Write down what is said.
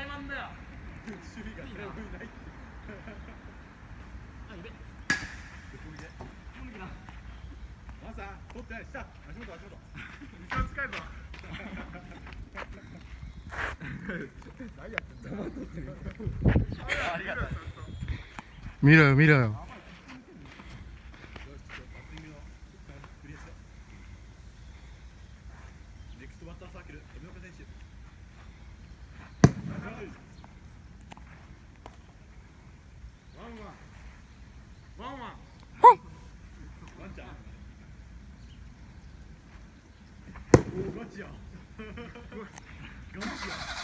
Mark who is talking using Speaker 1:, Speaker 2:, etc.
Speaker 1: 怠慢だよ。
Speaker 2: 守備が誰もいない。
Speaker 1: あ、いべ。
Speaker 2: マンさん、取ってない、下、足元、足元。
Speaker 3: 一番近いぞ。何やってんだよ。
Speaker 1: ありがとう。
Speaker 4: 見ろよ見ろよ。
Speaker 2: よし、バッティングのクリアしろ。ネクストバッターサークル、富岡選手。ワンワン。ワンワン。ワンちゃん。おお、ガチや。ガチや。